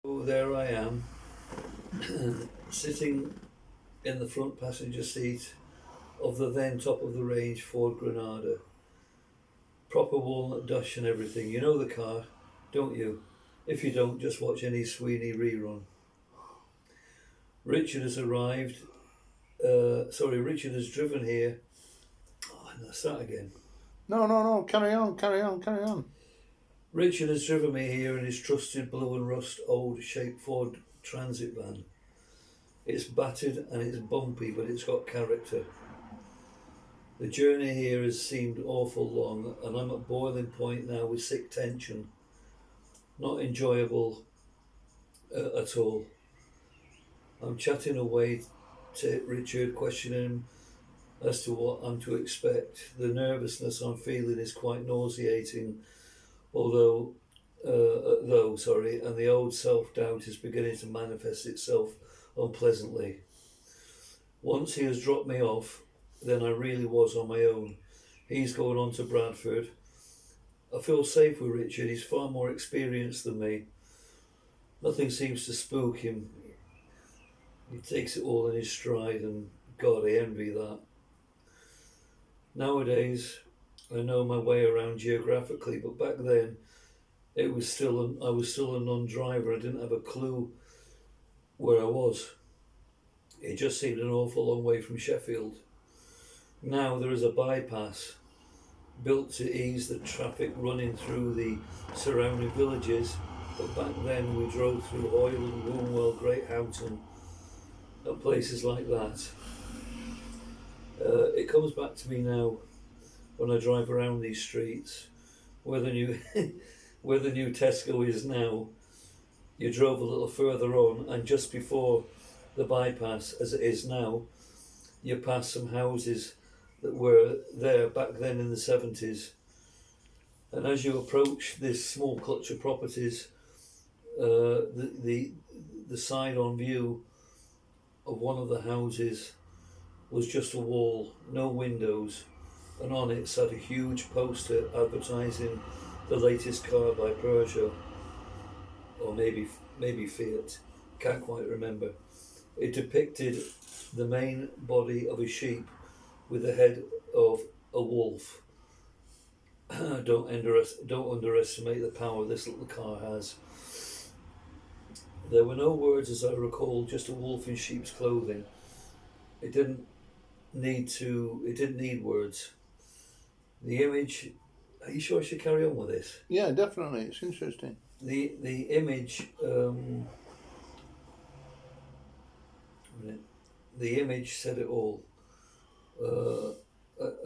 Oh, there I am, sitting in the front passenger seat of the then top of the range Ford Granada. Proper walnut dash and everything. You know the car, don't you? If you don't, just watch any Sweeney rerun. Richard has arrived. Richard has driven here. Oh, no, start again. No. Carry on. Richard has driven me here in his trusted blue and rust old shaped Ford Transit van. It's battered and it's bumpy, but it's got character. The journey here has seemed awful long, and I'm at boiling point now with sick tension. Not enjoyable at all. I'm chatting away to Richard, questioning him as to what I'm to expect. The nervousness I'm feeling is quite nauseating, and the old self-doubt is beginning to manifest itself unpleasantly. Once he has dropped me off, then I really was on my own. He's going on to Bradford. I feel safe with Richard. He's far more experienced than me. Nothing seems to spook him. He takes it all in his stride, and God, I envy that. Nowadays, I know my way around geographically, but back then, I was still a non-driver. I didn't have a clue where I was. It just seemed an awful long way from Sheffield. Now there is a bypass built to ease the traffic running through the surrounding villages, but back then we drove through Hoyland, Wombwell, Great Houghton, and places like that. It comes back to me now when I drive around these streets, where the new where the new Tesco is now. You drove a little further on, and just before the bypass, as it is now, you pass some houses that were there back then in the 70s. And as you approach this small clutch of properties, the side-on view of one of the houses was just a wall, no windows, and on it sat a huge poster advertising the latest car by Peugeot, or maybe Fiat, can't quite remember. It depicted the main body of a sheep with the head of a wolf. Don't underestimate the power this little car has. There were no words, as I recall, just a wolf in sheep's clothing. It didn't need words. The image. Are you sure I should carry on with this? Yeah, definitely. It's interesting. The image. The image said it all.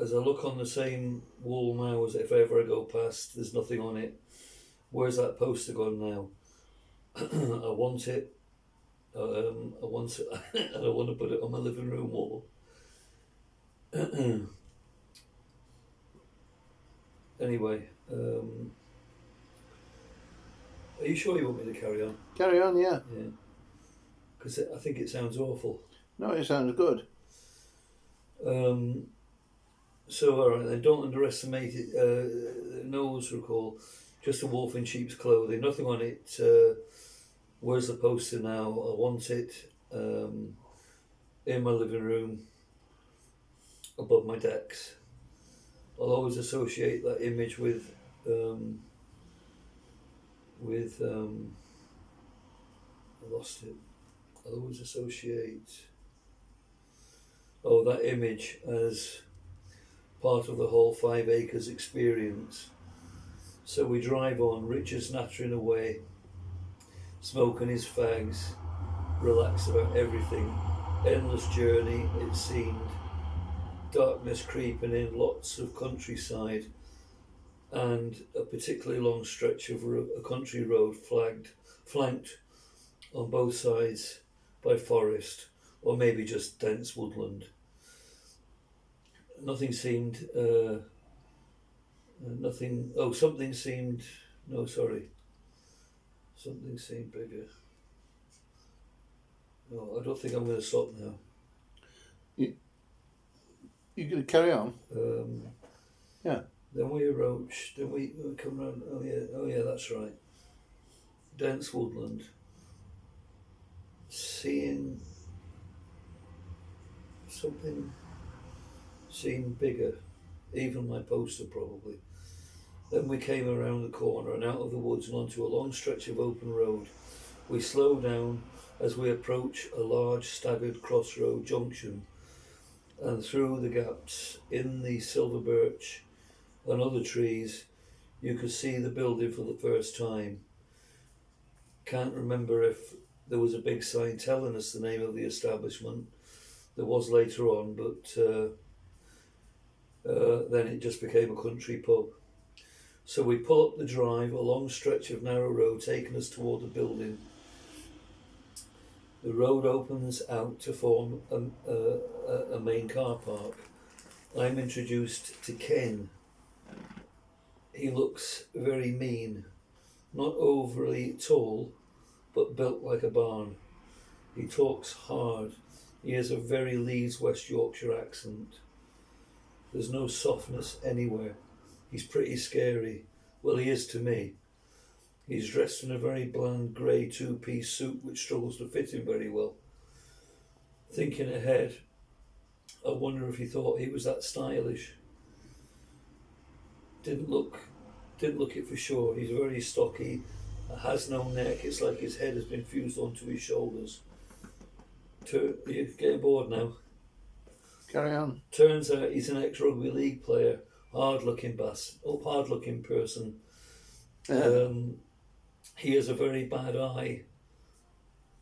As I look on the same wall now as if ever I go past, there's nothing on it. Where's that poster gone now? I want it. I want it, and I want to put it on my living room wall. Anyway, are you sure you want me to carry on? Carry on, yeah. Yeah. Because I think it sounds awful. No, it sounds good. So, all right, then don't underestimate it. No one's recall. Just a wolf in sheep's clothing. Nothing on it. Where's the poster now? I want it in my living room, above my decks. I'll always associate that image with I lost it. I'll always associate that image as part of the whole 5 acres experience. So we drive on, Richard's nattering away, smoking his fags, relaxed about everything. Endless journey, it seemed. Darkness creeping in, lots of countryside, and a particularly long stretch of a country road flanked on both sides by forest, or maybe just dense woodland. Something seemed bigger. No, I don't think I'm going to stop now. You going to carry on? Yeah. Then we approach. Then we come round. Oh yeah, that's right. Dense woodland, seeing something seemed bigger, even my poster probably. Then we came around the corner and out of the woods and onto a long stretch of open road. We slowed down as we approach a large staggered crossroad junction, and through the gaps in the silver birch and other trees you could see the building for the first time. Can't remember if there was a big sign telling us the name of the establishment. There was later on, but then it just became a country pub. So we pull up the drive, a long stretch of narrow road taking us toward the building. The road opens out to form a main car park. I'm introduced to Ken. He looks very mean, not overly tall, but built like a barn. He talks hard. He has a very Leeds West Yorkshire accent. There's no softness anywhere. He's pretty scary. Well, he is to me. He's dressed in a very bland grey two-piece suit which struggles to fit him very well. Thinking ahead, I wonder if he thought he was that stylish. Didn't look it for sure. He's very stocky, has no neck. It's like his head has been fused onto his shoulders. You're getting bored now. Carry on. Turns out he's an ex-rugby league player. Hard-looking person. He has a very bad eye.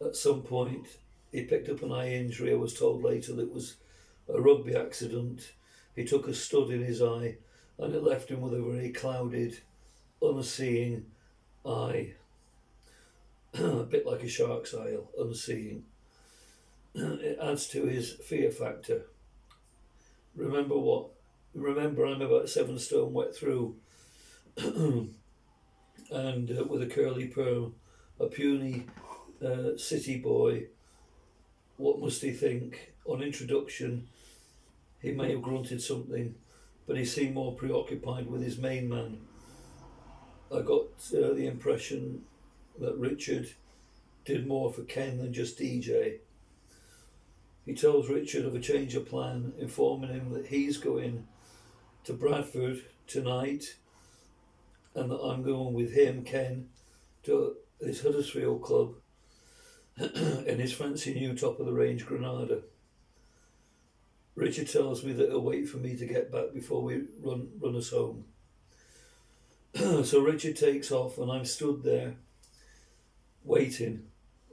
At some point, he picked up an eye injury. I was told later that it was a rugby accident. He took a stud in his eye, and it left him with a very clouded, unseeing eye. A bit like a shark's eye, unseeing. It adds to his fear factor. Remember, I'm about 7 stone wet through, and with a curly perm, a puny city boy. What must he think? On introduction, he may have grunted something, but he seemed more preoccupied with his main man. I got the impression that Richard did more for Ken than just DJ. He tells Richard of a change of plan, informing him that he's going to Bradford tonight and that I'm going with him, Ken, to his Huddersfield club and his fancy new top-of-the-range Granada. Richard tells me that he'll wait for me to get back before we run us home. So Richard takes off and I'm stood there waiting,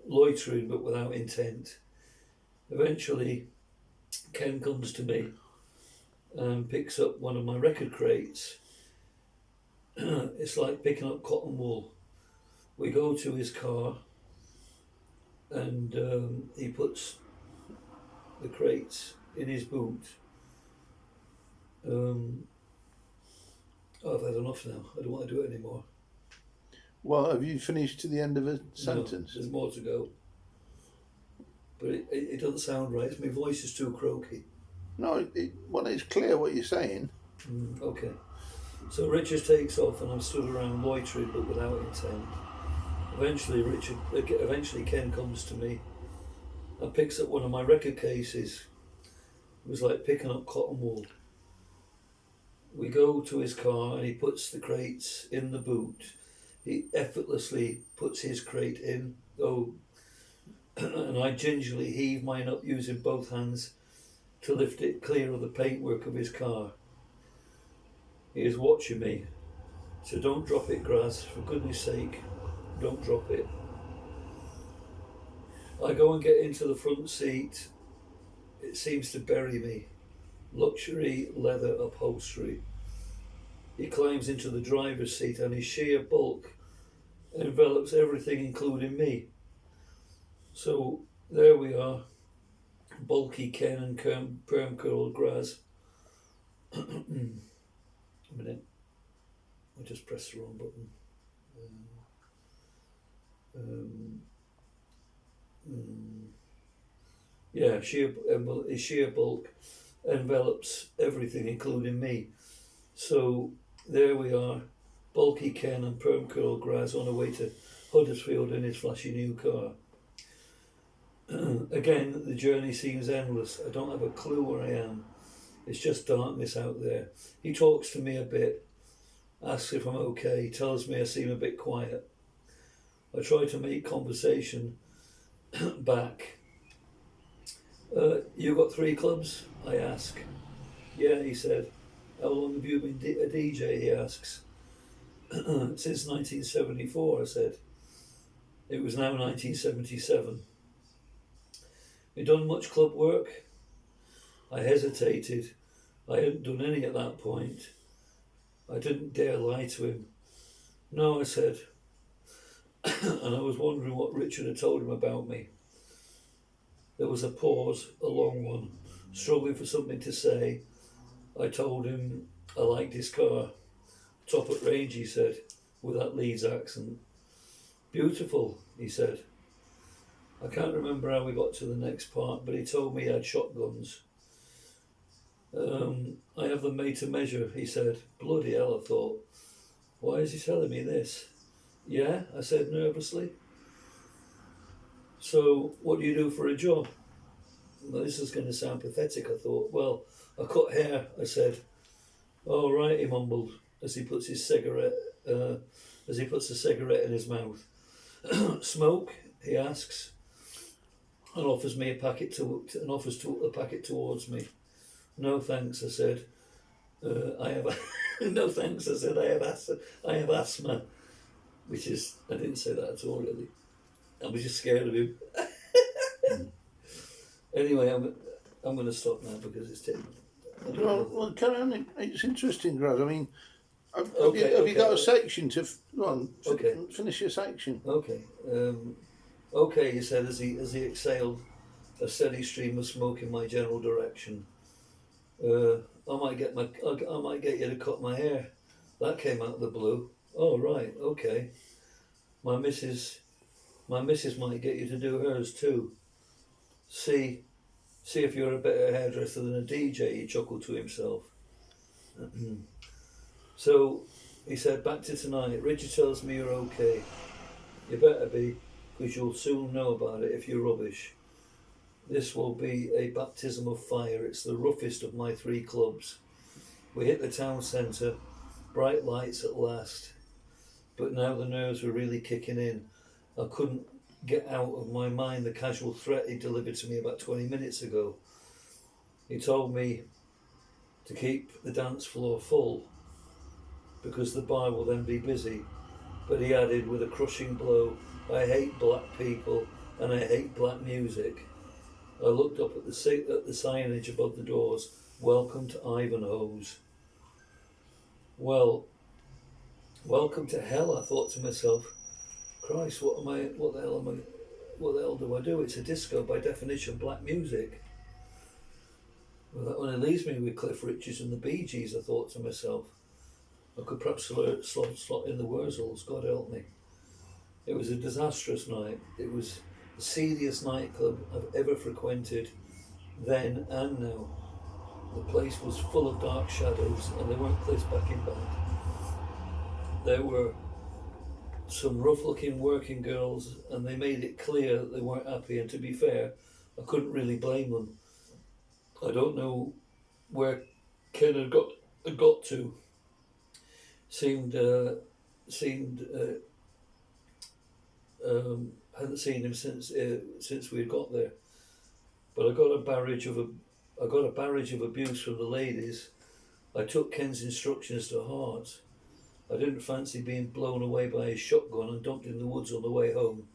loitering but without intent. Eventually, Ken comes to me and picks up one of my record crates. It's like picking up cotton wool. We go to his car and he puts the crates in his boot. I've had enough now. I don't want to do it anymore. Well, have you finished to the end of a sentence? No, there's more to go. But it doesn't sound right. My voice is too croaky. No, it's clear what you're saying. Okay. So Richard takes off and I'm stood around loitering but without intent. Eventually Ken comes to me and picks up one of my record cases. It was like picking up cotton wool. We go to his car and he puts the crates in the boot. He effortlessly puts his crate in, and I gingerly heave mine up using both hands to lift it clear of the paintwork of his car. He is watching me, so don't drop it, Graz, for goodness sake, don't drop it. I go and get into the front seat. It seems to bury me. Luxury leather upholstery. He climbs into the driver's seat and his sheer bulk envelops everything, including me. So there we are, bulky Ken and perm curl Graz. A minute, I just pressed the wrong button. Yeah, his sheer bulk envelops everything, including me. So there we are, bulky Ken and perm curl Graz on the way to Huddersfield in his flashy new car. Again, the journey seems endless. I don't have a clue where I am. It's just darkness out there. He talks to me a bit, asks if I'm okay, tells me I seem a bit quiet. I try to make conversation back. You got 3 clubs? I ask. Yeah, he said. How long have you been a DJ? He asks. Since 1974, I said. It was now 1977. You done much club work? I hesitated. I hadn't done any at that point. I didn't dare lie to him. No, I said. And I was wondering what Richard had told him about me. There was a pause, a long one, struggling for something to say. I told him I liked his car. Top at range, he said, with that Leeds accent. Beautiful, he said. I can't remember how we got to the next part, but he told me he had shotguns. I have them made to measure, he said. Bloody hell, I thought. Why is he telling me this? Yeah, I said nervously. So, what do you do for a job? Well, this is going to sound pathetic, I thought. Well, I cut hair, I said. Oh, right, he mumbled as he puts a cigarette in his mouth. Smoke? He asks, and offers me a packet a packet towards me. No thanks, I said. I have no thanks, I said. I have asthma, which is I didn't say that at all really. I was just scared of him. Anyway, I'm going to stop now because it's taking. Well, carry on. It's interesting, Greg. I mean, have Okay, you got a section to go on? Okay. Finish your section. Okay. Okay, he said as he exhaled a steady stream of smoke in my general direction. I might get you to cut my hair. That came out of the blue. Oh right, okay. My missus might get you to do hers too. See if you're a better hairdresser than a DJ, he chuckled to himself. So, he said, back to tonight. Richard tells me you're okay. You better be, because you'll soon know about it if you're rubbish. This will be a baptism of fire. It's the roughest of my 3 clubs. We hit the town centre, bright lights at last. But now the nerves were really kicking in. I couldn't get out of my mind the casual threat he delivered to me about 20 minutes ago. He told me to keep the dance floor full because the bar will then be busy. But he added with a crushing blow, I hate black people and I hate black music. I looked up at the signage above the doors, welcome to Ivanhoe's. Well, welcome to hell, I thought to myself. Christ, what the hell do I do? It's a disco, by definition, black music. Well, that only leaves me with Cliff Richards and the Bee Gees, I thought to myself. I could perhaps slot in the Wurzels, God help me. It was a disastrous night. It was the seediest nightclub I've ever frequented, then and now. The place was full of dark shadows, and they weren't Cliff's backing band. There were some rough-looking working girls, and they made it clear that they weren't happy, and to be fair, I couldn't really blame them. I don't know where Ken had got to. Hadn't seen him since we had got there. But I got a barrage of abuse from the ladies. I took Ken's instructions to heart. I didn't fancy being blown away by his shotgun and dumped in the woods on the way home.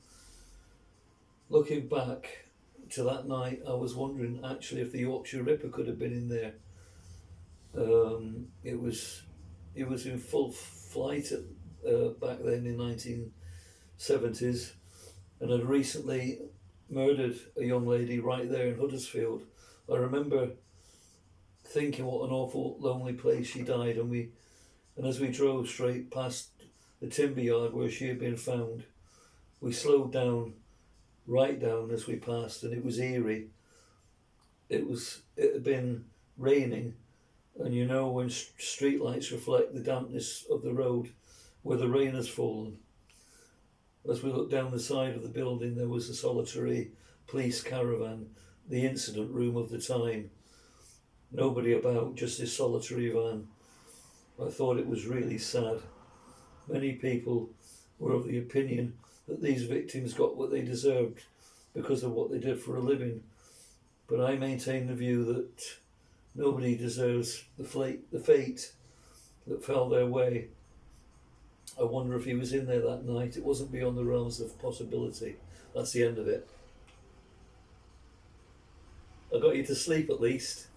Looking back to that night, I was wondering actually if the Yorkshire Ripper could have been in there. It was in full flight back then in 1970s, and had recently murdered a young lady right there in Huddersfield. I remember thinking what an awful lonely place she died, and as we drove straight past the timber yard where she had been found, we slowed down, right down as we passed, and it was eerie. It had been raining, and you know when street lights reflect the dampness of the road where the rain has fallen. As we looked down the side of the building, there was a solitary police caravan, the incident room of the time. Nobody about, just this solitary van. I thought it was really sad. Many people were of the opinion that these victims got what they deserved because of what they did for a living. But I maintain the view that nobody deserves the fate that fell their way. I wonder if he was in there that night. It wasn't beyond the realms of possibility. That's the end of it. I got you to sleep at least.